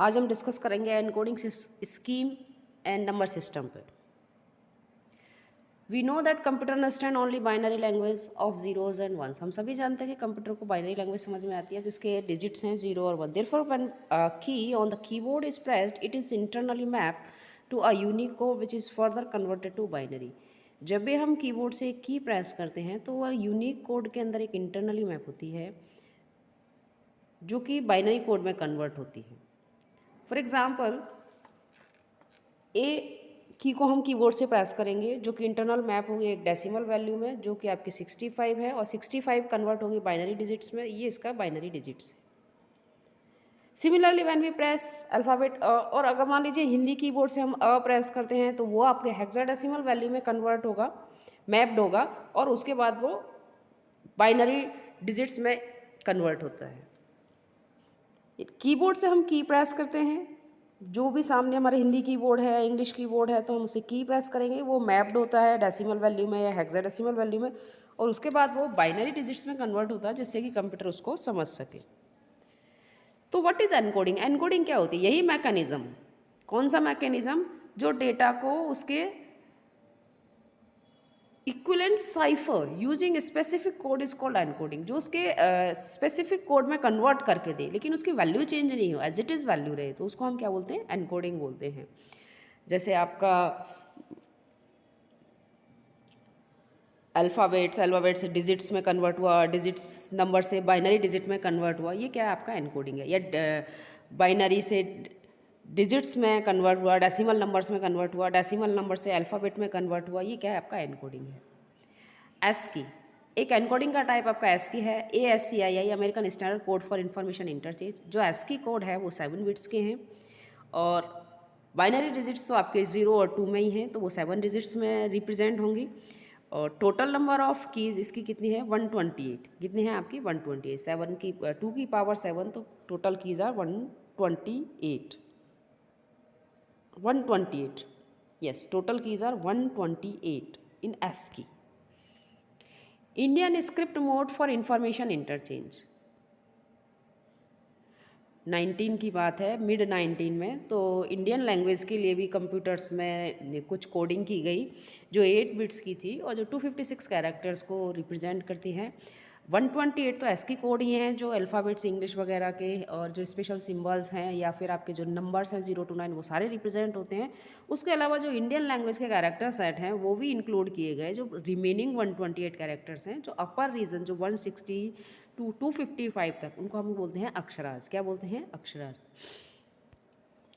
आज हम डिस्कस करेंगे encoding scheme and number system पे। We know that computer understand only binary language of zeros and ones. हम सभी जानते हैं कि कंप्यूटर को बाइनरी लैंग्वेज समझ में आती है जिसके डिजिट्स हैं 0 और 1। Therefore when key on the keyboard is pressed it is internally map to a unique code which is further converted to binary. जब भी हम कीबोर्ड से एक की प्रेस करते हैं तो वह यूनिक कोड के अंदर एक इंटरनली मैप होती है जो कि बाइनरी कोड में कन्वर्ट होती है। फॉर एग्जाम्पल ए की को हम कीबोर्ड से प्रेस करेंगे जो कि इंटरनल मैप होगी एक डेसिमल वैल्यू में जो कि आपकी 65 है और 65 कन्वर्ट होगी बाइनरी डिजिट्स में। ये इसका बाइनरी डिजिट्स है। Similarly when we press alphabet और अगर मान लीजिए हिंदी कीबोर्ड से हम प्रेस करते हैं तो वो आपके हेक्साडेसिमल वैल्यू में कन्वर्ट होगा, मैप्ड होगा और उसके बाद वो बाइनरी डिजिट्स में कन्वर्ट होता है। कीबोर्ड से हम की प्रेस करते हैं, जो भी सामने हमारे हिंदी कीबोर्ड है, इंग्लिश कीबोर्ड है तो हम उसे की प्रेस करेंगे, वो मैप्ड होता है डेसिमल वैल्यू में या हेक्साडेसिमल वैल्यू में और उसके बाद वो बाइनरी डिजिट्स में कन्वर्ट होता है जिससे कि कंप्यूटर उसको समझ सके। तो व्हाट इज़ एनकोडिंग? एनकोडिंग क्या होती है? यही मैकेनिज्म। कौन सा मैकेनिज्म? जो डेटा को उसके equivalent cipher using specific code is called encoding. जो उसके स्पेसिफिक कोड में कन्वर्ट करके दे लेकिन उसकी वैल्यू चेंज नहीं हो, एज इट इज़ वैल्यू रहे, तो उसको हम क्या बोलते हैं? एनकोडिंग बोलते हैं। जैसे आपका अल्फ़ाबेट से डिजिट्स में कन्वर्ट हुआ, डिजिट्स नंबर से बाइनरी डिजिट में कन्वर्ट हुआ, ये क्या है? आपका एनकोडिंग है। या बाइनरी से डिजिट्स में कन्वर्ट हुआ, डेसिमल नंबर्स में कन्वर्ट हुआ, डेसिमल नंबर से अल्फ़ाबेट में कन्वर्ट हुआ, ये क्या है? आपका एनकोडिंग है। एस्की एक एनकोडिंग का टाइप आपका एस्की है। ASCII American standard code for information interchange. जो एस्की कोड है वो 7 बिट्स के हैं और बाइनरी डिजिट्स तो आपके 0 और 2 में ही हैं तो वो 7 डिजिट्स में रिप्रेजेंट होंगी। और टोटल नंबर ऑफ कीज़ इसकी कितनी है? 128। कितनी है आपकी? 128। 7 की 2 की पावर 7 तो total keys are 128। 128 yes, total keys are 128 in ASCII. Indian script mode for information interchange 19 की बात है, मिड 19 में। तो इंडियन लैंग्वेज के लिए भी कंप्यूटर्स में कुछ कोडिंग की गई जो 8 बिट्स की थी और जो 256 कैरेक्टर्स को रिप्रेजेंट करती हैं। 128 तो एस्की कोड ही हैं जो अल्फ़ाबेट्स इंग्लिश वगैरह के और जो स्पेशल सिंबल्स हैं या फिर आपके जो नंबर्स हैं 0 to 9 वो सारे रिप्रेजेंट होते हैं। उसके अलावा जो इंडियन लैंग्वेज के कैरेक्टर सेट हैं वो भी इंक्लूड किए गए। जो रिमेनिंग 128 कैरेक्टर्स हैं जो अपर रीजन जो 160 टू 255 तक उनको हम बोलते हैं अक्षराज। क्या बोलते हैं? अक्षराज।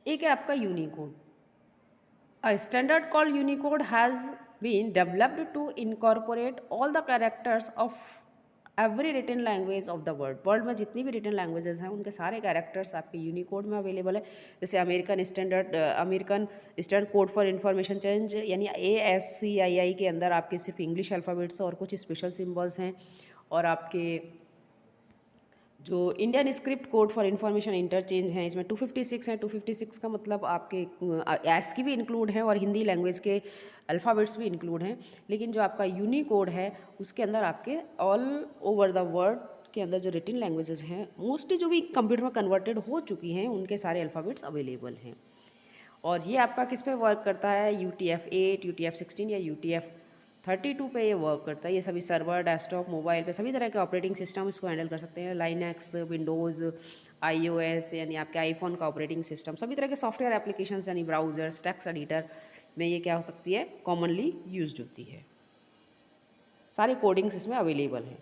एक है आपका Unicode. A standard called Unicode has been developed to incorporate all the characters of every written language of the world। World में जितनी भी रिटन लैंग्वेजेस हैं उनके सारे कैरेक्टर्स आपके यूनिकोड में अवेलेबल है। जैसे American standard code for information change यानी ASCII के अंदर आपके सिर्फ इंग्लिश अल्फ़ाबेट्स और कुछ स्पेशल सिम्बल्स हैं और आपके जो Indian script code for information interchange है इसमें 256 है। 256 का मतलब आपके एस्की भी इंक्लूड है और हिंदी लैंग्वेज के अल्फ़ाबेट्स भी इंक्लूड हैं। लेकिन जो आपका यूनिकोड है उसके अंदर आपके ऑल ओवर द वर्ल्ड के अंदर जो रिटन लैंग्वेजेस हैं मोस्टली जो भी कंप्यूटर में कन्वर्टेड हो चुकी हैं उनके सारे अल्फ़ाबेट्स अवेलेबल हैं। और ये आपका किस पे वर्क करता है? UTF-8, UTF-16 या UTF-32 पे ये वर्क करता है। ये सभी सर्वर, डेस्कटॉप, मोबाइल पे सभी तरह के ऑपरेटिंग सिस्टम इसको हैंडल कर सकते हैं। लाइनक्स, विंडोज़, iOS यानी आपके आईफोन का ऑपरेटिंग सिस्टम, सभी तरह के सॉफ्टवेयर एप्लीकेशंस यानी ब्राउज़र्स, टेक्स्ट एडिटर में ये क्या हो सकती है? कॉमनली यूज्ड होती है। सारे कोडिंग्स इसमें अवेलेबल हैं।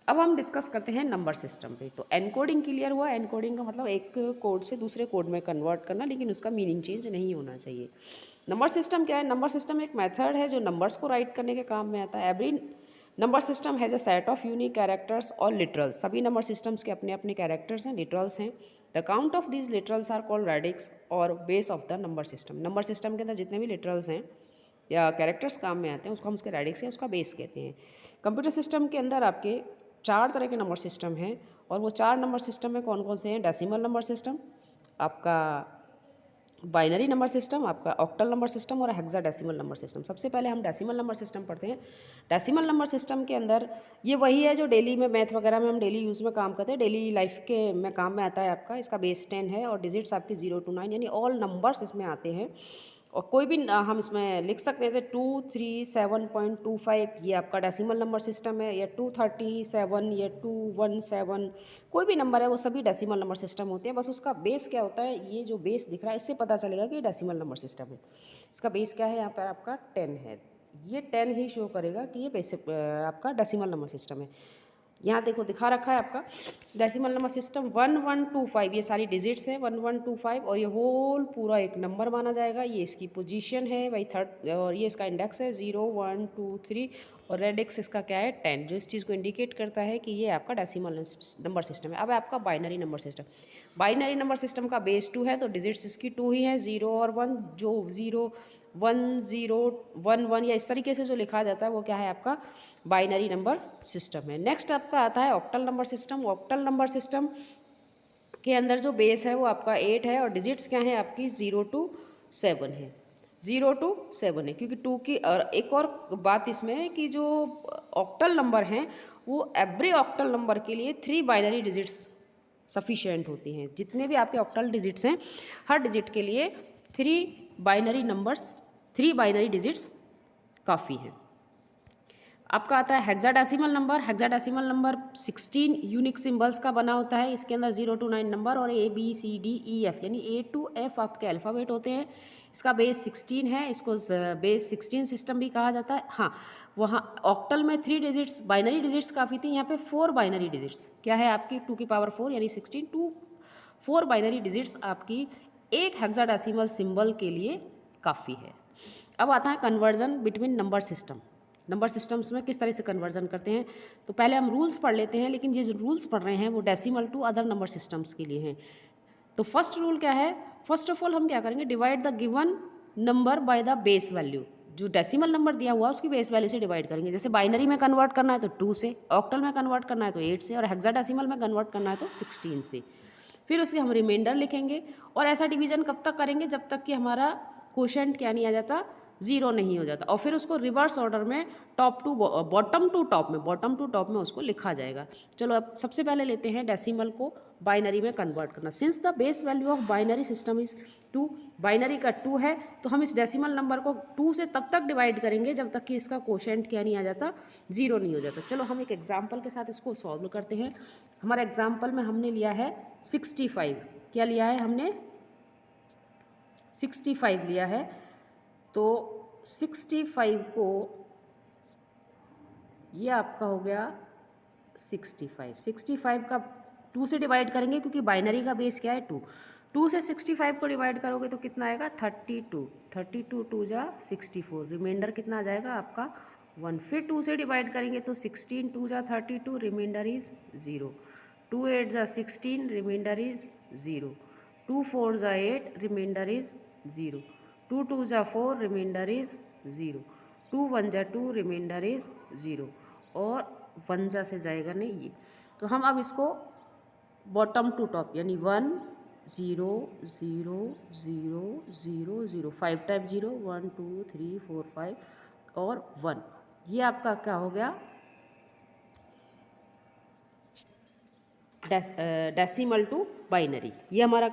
अब हम डिस्कस करते हैं नंबर सिस्टम पे। तो एनकोडिंग क्लियर हुआ। एनकोडिंग का मतलब एक कोड से दूसरे कोड में कन्वर्ट करना, लेकिन उसका मीनिंग चेंज नहीं होना चाहिए। नंबर सिस्टम क्या है? नंबर सिस्टम एक मेथड है जो नंबर्स को राइट करने के काम में आता है। Every number system has a set of unique characters और लिटरल्स। सभी नंबर सिस्टम्स के अपने अपने कैरेक्टर्स हैं, लिटरल्स हैं। The count of these literals are called radix और base of the number system. Number system के अंदर जितने भी लिटरल्स हैं या कैरेक्टर्स काम में आते हैं उसको हम उसके रेडिक्स या उसका बेस कहते हैं। कंप्यूटर सिस्टम के अंदर आपके 4 तरह के नंबर सिस्टम हैं और वो 4 नंबर सिस्टम में कौन कौन से हैं? डेसिमल नंबर सिस्टम, आपका बाइनरी नंबर सिस्टम, आपका ऑक्टल नंबर सिस्टम और हेक्साडेसिमल नंबर सिस्टम। सबसे पहले हम डेसिमल नंबर सिस्टम पढ़ते हैं। डेसिमल नंबर सिस्टम के अंदर ये वही है जो डेली में मैथ वगैरह में हम डेली यूज़ में काम करते हैं, डेली लाइफ के में काम में आता है आपका। इसका बेस 10 है और डिजिट्स आपकी 0 to 9 यानी ऑल नंबर्स इसमें आते हैं। और कोई भी हम इसमें लिख सकते हैं जैसे 237.25, ये आपका डेसिमल नंबर सिस्टम है, या 237 या 217, कोई भी नंबर है वो सभी डेसिमल नंबर सिस्टम होते हैं। बस उसका बेस क्या होता है, ये जो बेस दिख रहा है इससे पता चलेगा कि डेसिमल नंबर सिस्टम है। इसका बेस क्या है, यहाँ पर आपका 10 है, ये 10 ही शो करेगा कि ये बेसिक आपका डेसिमल नंबर सिस्टम है। यहाँ देखो दिखा रखा है आपका डेसिमल नंबर सिस्टम 1125, ये सारी डिजिट्स हैं 1125 और ये होल पूरा एक नंबर माना जाएगा। ये इसकी पोजीशन है भाई थर्ड, और ये इसका इंडेक्स है 0 1 2 3 और रेडिक्स इसका क्या है 10, जो इस चीज़ को इंडिकेट करता है कि ये आपका डेसिमल नंबर सिस्टम है। अब आपका binary number system, binary number system का बेस 2 है तो डिजिट्स इसकी 2 ही हैं, 0 और 1, जो 0 1 0 1 1 या इस तरीके से जो लिखा जाता है वो क्या है आपका बाइनरी नंबर सिस्टम है। नेक्स्ट आपका आता है octal number system. Octal number system के अंदर जो बेस है वो आपका 8 है और डिजिट्स क्या है आपकी 0 to 7 है, 0 to 7 है, क्योंकि 2 की। और एक और बात इसमें है कि जो ऑक्टल नंबर हैं वो एवरी ऑक्टल नंबर के लिए 3 बाइनरी डिजिट्स सफिशिएंट होती हैं। जितने भी आपके ऑक्टल डिजिट्स हैं हर डिजिट के लिए 3 बाइनरी नंबर्स, 3 बाइनरी डिजिट्स काफ़ी हैं। आपका आता है hexadecimal number. Hexadecimal number 16 unique symbols का बना होता है। इसके अंदर 0 to 9 नंबर और ABCDEF यानी A to F आपके अल्फ़ाबेट होते हैं। इसका बेस 16 है, इसको बेस 16 सिस्टम भी कहा जाता है। हाँ, वहाँ ऑक्टल में 3 डिजिट्स बाइनरी डिजिट्स काफ़ी थी, यहाँ पे 4 बाइनरी डिजिट्स क्या है आपकी 2 की पावर 4 यानी 16 टू 4 बाइनरी डिजिट्स आपकी एक हेक्साडेसिमल सिंबल के लिए काफ़ी है। अब आता है conversion between number system. Number systems में किस तरह से कन्वर्जन करते हैं, तो पहले हम रूल्स पढ़ लेते हैं, लेकिन ये जो रूल्स पढ़ रहे हैं वो decimal to other number systems के लिए हैं। तो फर्स्ट रूल क्या है, फर्स्ट ऑफ ऑल हम क्या करेंगे, divide the given number by the base value. जो डेसिमल नंबर दिया हुआ है उसकी बेस वैल्यू से डिवाइड करेंगे। जैसे बाइनरी में कन्वर्ट करना है तो 2 से, ऑक्टल में कन्वर्ट करना है तो 8 से, और हेक्साडेसिमल में कन्वर्ट करना है तो 16 से। फिर उसके हम रिमाइंडर लिखेंगे और ऐसा डिवीजन कब तक करेंगे जब तक कि हमारा क्वोशंट क्या नहीं आ जाता, 0 नहीं हो जाता। और फिर उसको रिवर्स ऑर्डर में top to bottom to top में, बॉटम टू टॉप में उसको लिखा जाएगा। चलो अब सबसे पहले लेते हैं डेसिमल को बाइनरी में कन्वर्ट करना। Since the base value of binary system is 2, binary का 2 है तो हम इस डेसिमल नंबर को 2 से तब तक डिवाइड करेंगे जब तक कि इसका क्वोशंट क्या नहीं आ जाता, 0 नहीं हो जाता। चलो हम एक एग्जाम्पल के साथ इसको सॉल्व करते हैं। हमारा एग्जाम्पल में हमने लिया है 65, क्या लिया है हमने 65 लिया है। तो 65 को ये आपका हो गया 65 का 2 से डिवाइड करेंगे क्योंकि बाइनरी का बेस क्या है 2, 2 से 65 को डिवाइड करोगे तो कितना आएगा 32, 32 2 जा 64, रिमाइंडर कितना आ जाएगा आपका 1। फिर 2 से डिवाइड करेंगे तो 16 2 जा 32, रिमाइंडर इज 0, 2 8 जा 16, रिमाइंडर इज 0, 2 4 जा 8, रिमाइंडर इज 0, 2 2 जा 4, रिमाइंडर इज 0, 2 1 जा 2, रिमाइंडर इज 0, और 1 जा से जाएगा नहीं ये। तो हम अब इसको बॉटम टू टॉप यानी 1 0 0 0 0 0 5 टाइप 0 1 2 3 4 5 और 1, ये आपका क्या हो गया डेसिमल टू बाइनरी। ये हमारा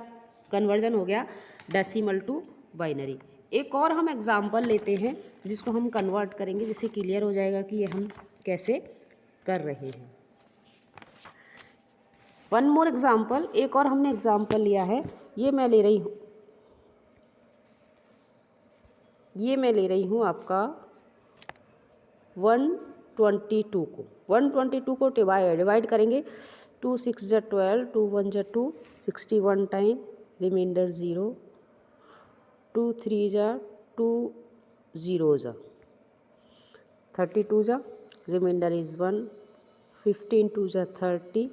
कन्वर्जन हो गया डेसिमल टू बाइनरी। एक और हम एग्जाम्पल लेते हैं जिसको हम कन्वर्ट करेंगे, जिससे क्लियर हो जाएगा कि ये हम कैसे कर रहे हैं। वन मोर एग्जाम्पल, एक और हमने एग्जाम्पल लिया है, ये मैं ले रही हूँ आपका 122 को। 122 को डिवाइड करेंगे, 2 6 जा 12, 2 1 जा 2, 61 टाइम, रिमाइंडर 0, 2 3 जा 2 0 जा 32 जा, रिमाइंडर इज 1, 15 2 जा 30,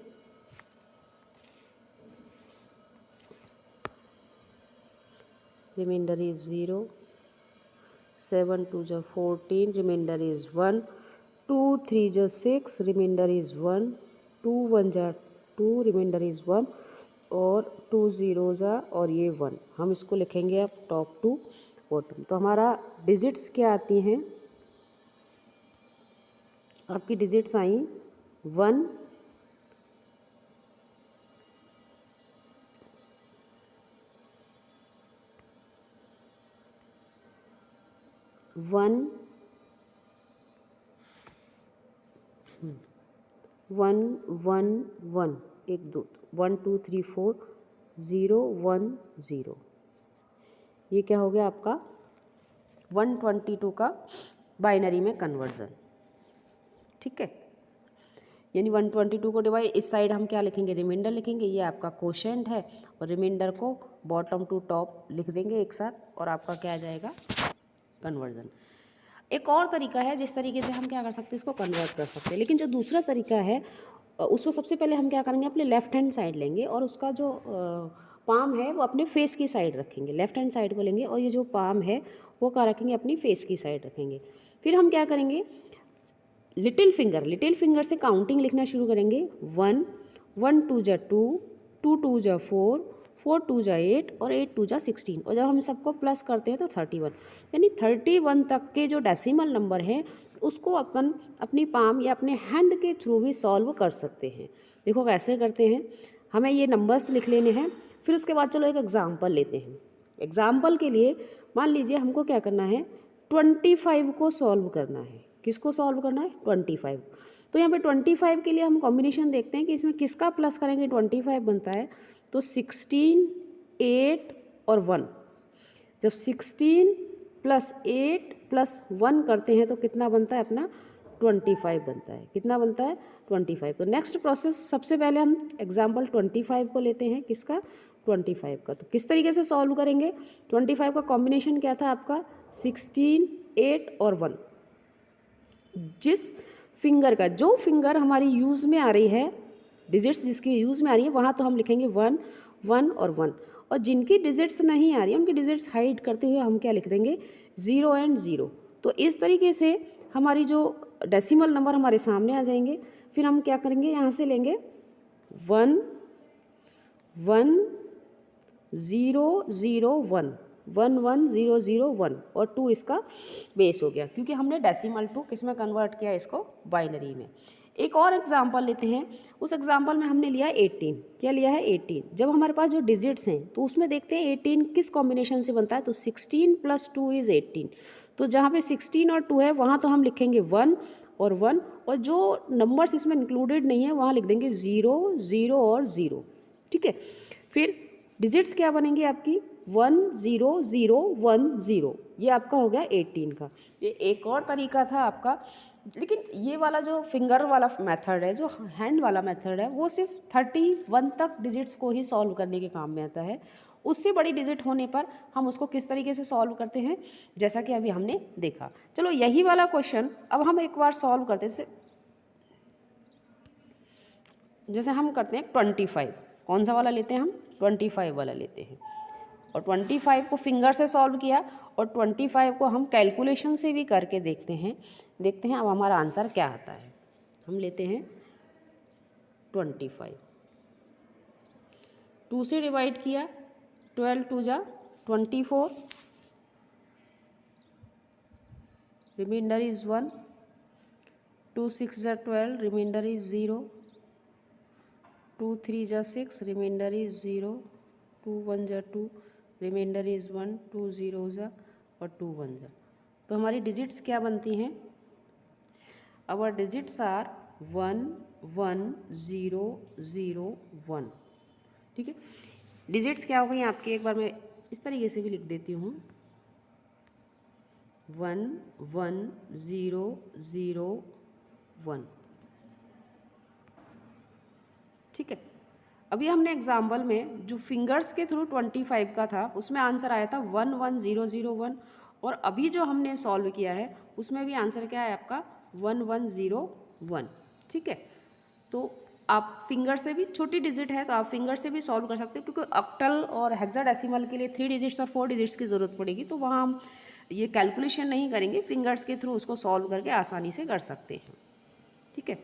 remainder is 0, 7 2 जा 14, remainder is 1, 2 3 जा 6, remainder is 1, 2 1 जा 2, remainder is 1, और 2 ज़ीरोज़ा और ये 1, हम इसको लिखेंगे अब टॉप टू बॉटम। तो हमारा डिजिट्स क्या आती हैं, आपकी डिजिट्स आई 1 1 1 1 1, 1 2 1 2 3 4 0 1 0। ये क्या हो गया आपका 122 का बाइनरी में कन्वर्जन। ठीक है, यानी 122 को डिवाइड, इस साइड हम क्या लिखेंगे, रिमाइंडर लिखेंगे, ये आपका कोशेंट है, और रिमाइंडर को बॉटम टू टॉप लिख देंगे एक साथ, और आपका क्या आ जाएगा कन्वर्जन। एक और तरीका है जिस तरीके से हम क्या कर सकते हैं, इसको कन्वर्ट कर सकते हैं, लेकिन जो दूसरा तरीका है उसमें सबसे पहले हम क्या करेंगे, अपने लेफ्ट हैंड साइड लेंगे और उसका जो पाम है वो अपने फेस की साइड रखेंगे, लेफ्ट हैंड साइड को लेंगे, और ये जो पाम है वो क्या रखेंगे, अपनी फेस की साइड रखेंगे। फिर हम क्या करेंगे, लिटिल फिंगर से काउंटिंग लिखना शुरू करेंगे, 1 1 2 जा 2 2 2 जा 4 4 2 जा 8 और 8 2 जा 16, और जब हम सबको प्लस करते हैं तो 31, यानी 31 तक के जो डेसिमल नंबर हैं उसको अपन अपनी पाम या अपने हैंड के थ्रू भी सॉल्व कर सकते हैं। देखो कैसे करते हैं, हमें ये नंबर्स लिख लेने हैं, फिर उसके बाद चलो एक एग्जाम्पल लेते हैं। एग्जाम्पल के लिए मान लीजिए हमको क्या करना है, 25 को सॉल्व करना है। किसको सॉल्व करना है, 25। तो यहाँ पे 25 के लिए हम कॉम्बिनेशन देखते हैं कि इसमें किसका प्लस करेंगे, 25 बनता है तो 16 8 और 1। जब 16 प्लस 8 प्लस 1 करते हैं तो कितना बनता है अपना, 25 बनता है। कितना बनता है, 25। तो नेक्स्ट प्रोसेस, सबसे पहले हम एग्जाम्पल 25 को लेते हैं, किसका, 25 का। तो किस तरीके से सॉल्व करेंगे, 25 का कॉम्बिनेशन क्या था आपका, 16 8 और 1। जिस फिंगर का, जो फिंगर हमारी यूज़ में आ रही है, डिजिट्स जिसकी यूज़ में आ रही है, वहाँ तो हम लिखेंगे 1 1 और 1, और जिनकी डिजिट्स नहीं आ रही है उनकी डिजिट्स हाइड करते हुए हम क्या लिख देंगे, 0 एंड 0। तो इस तरीके से हमारी जो डेसिमल नंबर हमारे सामने आ जाएंगे। फिर हम क्या करेंगे, यहाँ से लेंगे 1 1 0 0 1 1 1 0 0 1 और 2 इसका बेस हो गया, क्योंकि हमने डेसिमल 2 किस में कन्वर्ट किया, इसको बाइनरी में। एक और एग्जांपल लेते हैं, उस एग्जांपल में हमने लिया 18। क्या लिया है, 18। जब हमारे पास जो डिजिट्स हैं तो उसमें देखते हैं 18 किस कॉम्बिनेशन से बनता है, तो 16 + 2 = 18। तो जहाँ पे 16 और 2 है वहाँ तो हम लिखेंगे 1 और 1, और जो नंबर्स इसमें इंक्लूडेड नहीं है वहाँ लिख देंगे 0 0 और 0। ठीक है, फिर डिजिट्स क्या बनेंगी आपकी, 1 0 0 1 0। ये आपका हो गया 18 का। ये एक और तरीका था आपका, लेकिन ये वाला जो फिंगर वाला मेथड है, जो हैंड वाला मेथड है, वो सिर्फ 31 तक डिजिट्स को ही सॉल्व करने के काम में आता है। उससे बड़ी डिजिट होने पर हम उसको किस तरीके से सॉल्व करते हैं, जैसा कि अभी हमने देखा। चलो यही वाला क्वेश्चन अब हम एक बार सॉल्व करते हैं, जैसे हम करते हैं 25। कौन सा वाला लेते हैं हम, 25 वाला लेते हैं, और 25 को फिंगर से सॉल्व किया, और 25 को हम कैलकुलेशन से भी करके देखते हैं अब हमारा आंसर क्या आता है। हम लेते हैं 25, 2 से डिवाइड किया, 12 2 जा 24, रिमाइंडर इज़ 1, 2 6 जा 12, रिमाइंडर इज़ 0, 2 3 जा 6, रिमाइंडर इज़ 0, 2 1 जा 2, रिमाइंडर इज़ 1, 2 0 जा और 2 1 जा। तो हमारी डिजिट्स क्या बनती हैं, आवर डिजिट्स आर 1 1 0 0 1। ठीक है, डिजिट्स क्या हो गई आपकी, एक बार मैं इस तरीके से भी लिख देती हूँ, 1 1 0 0 1। ठीक है, अभी हमने एग्जाम्पल में जो फिंगर्स के थ्रू 25 का था उसमें आंसर आया था 1 1 0 0 1, और अभी जो हमने सॉल्व किया है उसमें भी आंसर क्या है आपका 1 1 0 1। ठीक है, तो आप फिंगर से भी, छोटी डिजिट है तो आप फिंगर से भी सॉल्व कर सकते हो, क्योंकि ऑक्टल और हेक्साडेसिमल के लिए 3 डिजिट्स और 4 डिजिट्स की ज़रूरत पड़ेगी, तो वहाँ हम ये कैलकुलेशन नहीं करेंगे, फिंगर्स के थ्रू उसको सॉल्व करके आसानी से कर सकते हैं। ठीक है,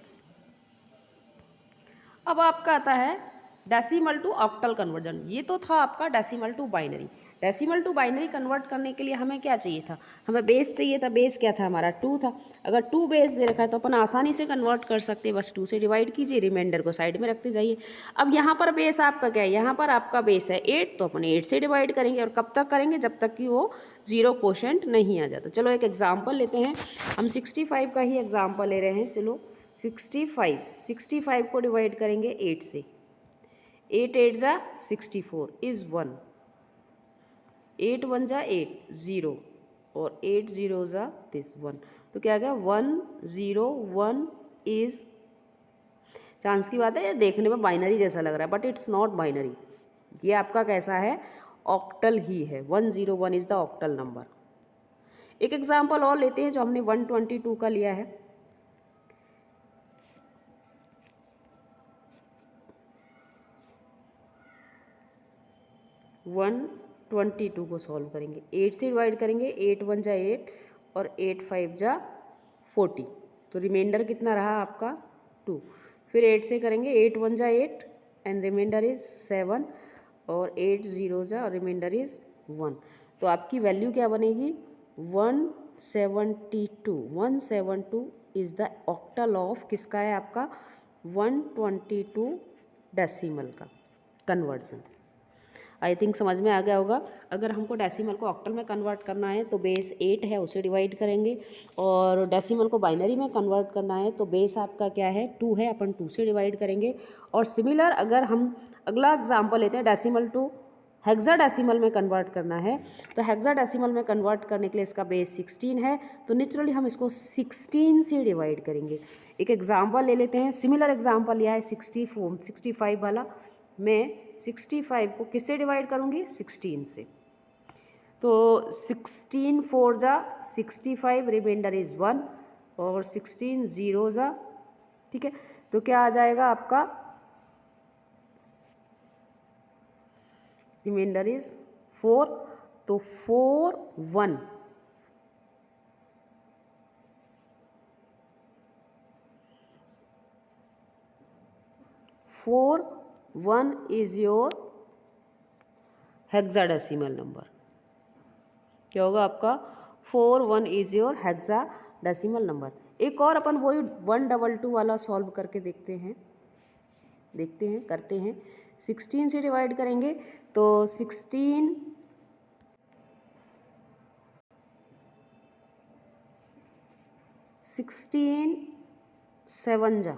अब आपका आता है डेसिमल टू ऑक्टल कन्वर्जन। ये तो था आपका decimal to binary. Decimal to binary convert करने के लिए हमें क्या चाहिए था, हमें बेस चाहिए था। बेस क्या था हमारा 2 था। अगर 2 बेस दे रखा है तो अपन आसानी से कन्वर्ट कर सकते हैं, बस 2 से डिवाइड कीजिए, रिमाइंडर को साइड में रखते जाइए। अब यहाँ पर बेस आपका क्या है, यहाँ पर आपका बेस है 8, तो अपन 8 से डिवाइड करेंगे। और कब तक करेंगे, जब तक कि वो 0 क्वोशंट नहीं आ जाता। चलो एक एग्जाम्पल लेते हैं, हम 65 का ही एग्जाम्पल ले रहे हैं। चलो 65 को डिवाइड करेंगे 8 से। 8 8 जा 64 इज़ 1, 8 1 जा 8 0, और 8 0 जा दिस 1। तो क्या आ गया 1 0 1 इज, चांस की बात है, ये देखने में बाइनरी जैसा लग रहा है बट इट्स नॉट बाइनरी। ये आपका कैसा है, ऑक्टल ही है। 101 इज द ऑक्टल नंबर। एक एग्जाम्पल और लेते हैं जो हमने 122 का लिया है। वन 22 को सॉल्व करेंगे, 8 से डिवाइड करेंगे, 8 1 जा 8 और 8 5 जा 40, तो रिमाइंडर कितना रहा आपका 2। फिर 8 से करेंगे, 8 1 जा 8 एंड रिमाइंडर इज 7, और 8 0 जा और रिमाइंडर इज 1। तो आपकी वैल्यू क्या बनेगी 172। 172 इज द ऑक्टल ऑफ किसका है आपका 122 डेसिमल का कन्वर्जन। आई थिंक समझ में आ गया होगा। अगर हमको डेसिमल को ऑक्टल में कन्वर्ट करना है तो बेस 8 है, उसे डिवाइड करेंगे, और डेसिमल को बाइनरी में कन्वर्ट करना है तो बेस आपका क्या है 2 है, अपन 2 से डिवाइड करेंगे। और सिमिलर अगर हम अगला एग्जाम्पल लेते हैं, डेसिमल टू हेक्साडेसिमल में कन्वर्ट करना है, तो हेक्साडेसिमल में कन्वर्ट करने के लिए इसका बेस 16 है, तो नेचुरली हम इसको 16 से डिवाइड करेंगे। एक एग्जाम्पल ले लेते हैं, सिमिलर एग्जाम्पल लिया है 65 वाला। मैं 65 को किससे डिवाइड करूँगी 16 से, तो 16 4 जा 65, रिमाइंडर इज़ 1, और 16 0 जा, ठीक है, तो क्या आ जाएगा आपका रिमाइंडर इज 4, तो 4 1 4 1 इज योर हेक्साडेसिमल नंबर। क्या होगा आपका 4 1 इज योर हेक्साडेसिमल नंबर। एक और अपन वही 122 वाला सॉल्व करके देखते हैं करते हैं। 16 से डिवाइड करेंगे तो 16 7 जा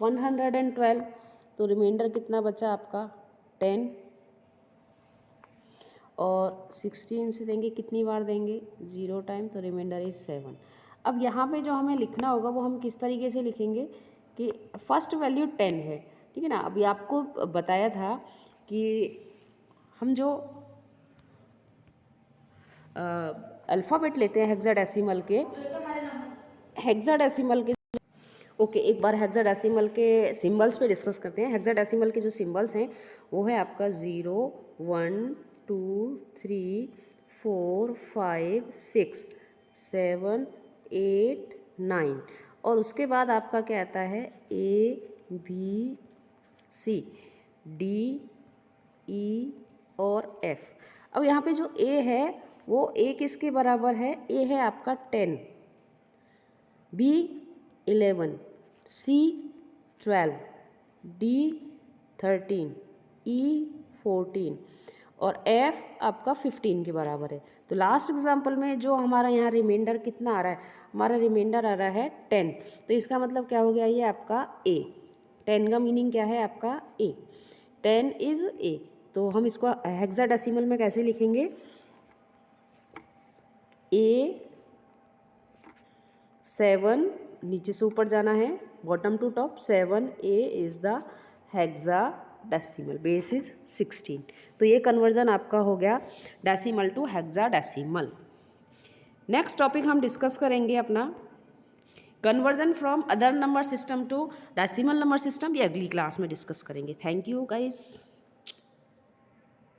112, तो रिमाइंडर कितना बचा आपका 10, और 16 से देंगे कितनी बार देंगे 0 टाइम, तो रिमाइंडर इज 7। अब यहाँ पे जो हमें लिखना होगा वो हम किस तरीके से लिखेंगे कि फर्स्ट वैल्यू 10 है, ठीक है ना। अभी आपको बताया था कि हम जो अल्फ़ाबेट लेते हैं हेक्साडेसिमल के ओके, एक बार हेक्साडेसिमल के सिंबल्स पे डिस्कस करते हैं। हेक्साडेसिमल के जो सिंबल्स हैं वो है आपका 0 1 2 3 4 5 6 7 8 9, और उसके बाद आपका क्या आता है ABCD E और F। अब यहाँ पे जो A है वो A किसके बराबर है, A है आपका 10, B 11, C 12, D 13, E 14 और F आपका 15 के बराबर है। तो लास्ट एग्जांपल में जो हमारा यहाँ रिमाइंडर कितना आ रहा है, हमारा रिमाइंडर आ रहा है 10, तो इसका मतलब क्या हो गया, ये आपका A। 10 का मीनिंग क्या है आपका A, 10 इज A। तो हम इसको हेक्साडेसिमल में कैसे लिखेंगे, A 7, नीचे से ऊपर जाना है, bottom to top, 7A is the hexadecimal, base is 16। तो ये कन्वर्जन आपका हो गया decimal to hexadecimal. Next topic हम डिस्कस करेंगे अपना conversion from other number system to decimal number system, ये अगली क्लास में डिस्कस करेंगे। Thank you guys.